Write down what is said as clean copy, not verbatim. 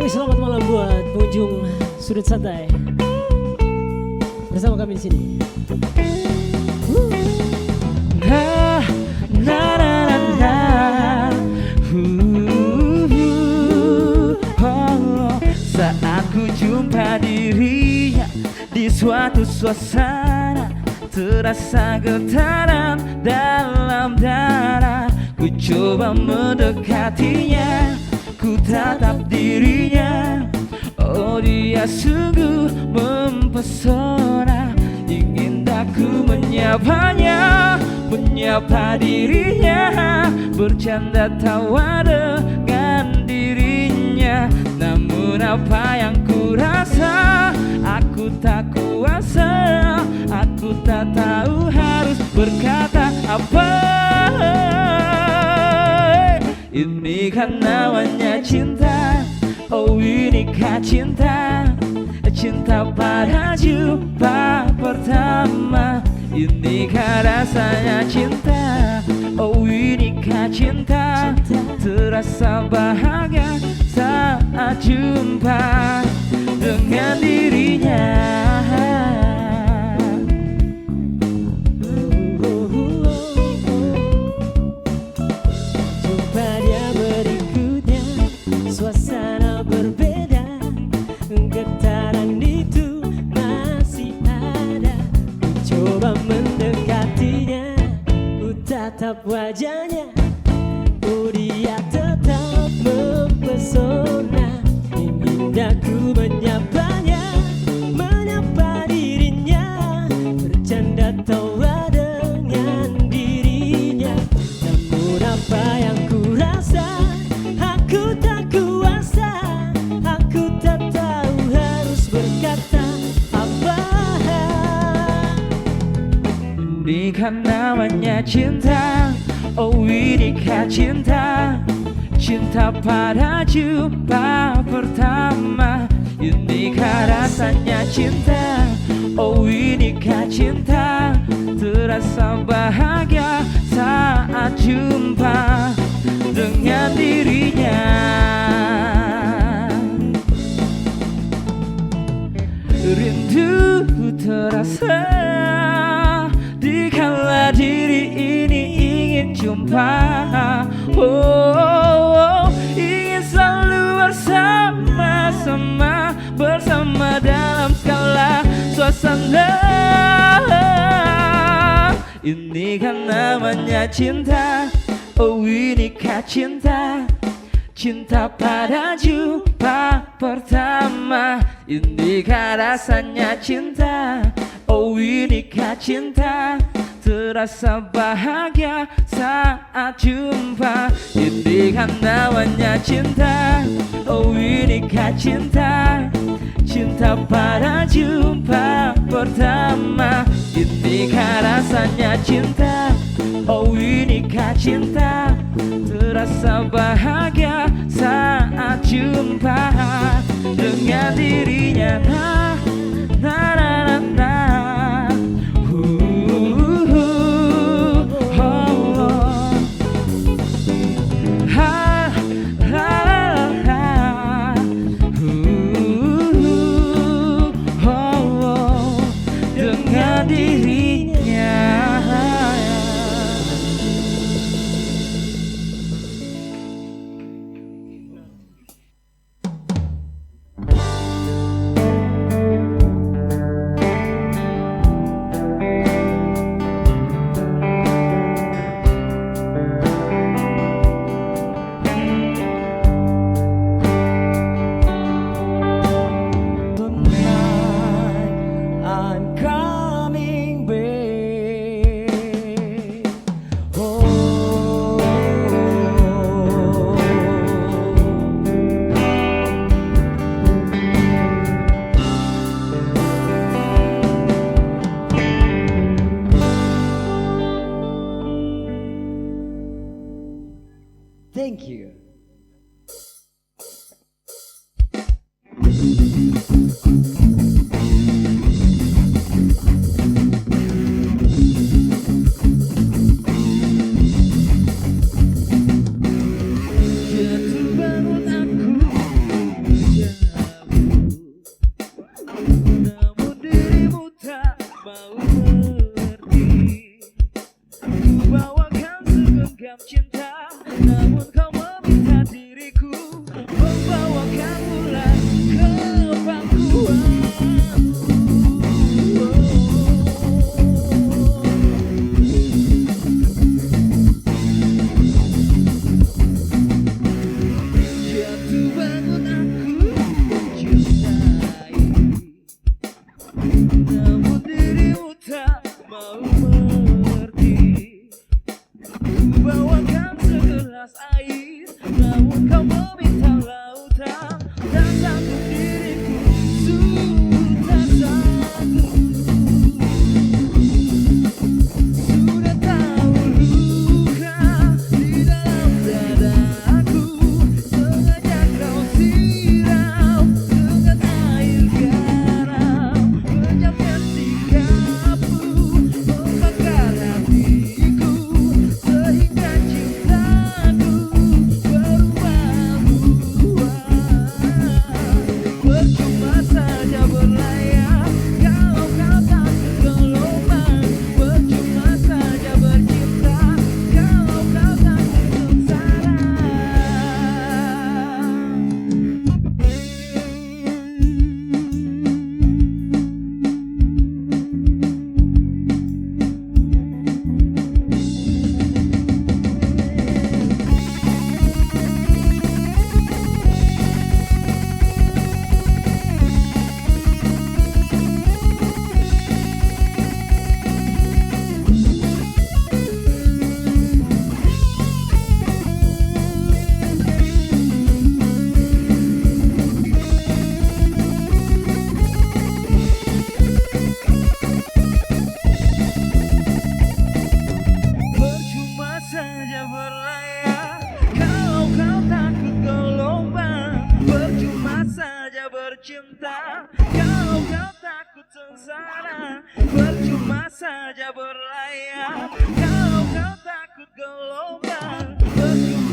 Selamat malam buat pengunjung sudut santai bersama kami di sini. Na, na, na, na, na. Oh, saat ku jumpa dirinya di suatu suasana, terasa getaran dalam dada. Ku coba mendekatinya, ku tatap dirinya. Oh, dia sungguh mempesona. Ingin aku menyapanya, menyapa dirinya, bercanda tawa dengan dirinya. Namun apa yang ku rasa, aku tak kuasa. Aku tak tahu harus berkata apa. Ini kan namanya cinta. Oh, inikah cinta? Cinta pada jumpa pertama. Inikah rasanya cinta? Oh, inikah cinta? Terasa bahagia saat jumpa dengan dirinya. Jumpa dia berikutnya, suasana berbeda, getaran itu masih ada. Ku coba mendekatinya, ku tatap wajahnya. Oh, dia tetap mempesona. Ingin aku menyapanya, menyapa dirinya, bercanda tawa dengan dirinya. Namun apa yang ku rasa, aku tak kuasa. Aku tak tahu harus berkata apa. Ini kan namanya cinta. Oh, inikah cinta? Cinta pada jumpa pertama. Inikah rasanya cinta? Oh, inikah cinta? Terasa bahagia saat jumpa dengan dirinya. Rindu terasa dikala diri ini ingin jumpa. Oh, ingin selalu bersama-sama, bersama dalam segala suasana. Ini kan namanya cinta. Oh, inikah cinta? Cinta pada jumpa pertama. Inikah rasanya cinta? Oh, inikah cinta? Terasa bahagia saat jumpa. Ini kan namanya cinta. Oh, inikah cinta? Cinta pada jumpa pertama. Inikah rasanya cinta? Oh, inikah cinta? Terasa bahagia saat jumpa dengan dirinya. Na, na, na, na. Thank you. genggam cinta, namun kau meminta diriku membawa kamu ke pangkuan. Jatuh bangun aku mencintai, namun dirimu tak mau mengerti. Ku bawakan segelas air, namun kau meminta lautan. Tak sanggup diriku, sungguh tak sanggup. Sudah tahu luka di dalam dadaku, sengaja kau siram dengan air garam. Kejamnya sikapmu membakar hatiku, sehingga cintaku berubah-ubah. Percuma saja berlayar kalau kau tak segelombang. Percuma saja bercinta kalau kau tak sengsara. Percuma saja berlayar kalau kau takut gelombang. Percuma saja bercinta kalau kau takut sengsara. Percuma saja berlayar kalau kau takut gelombang. Percuma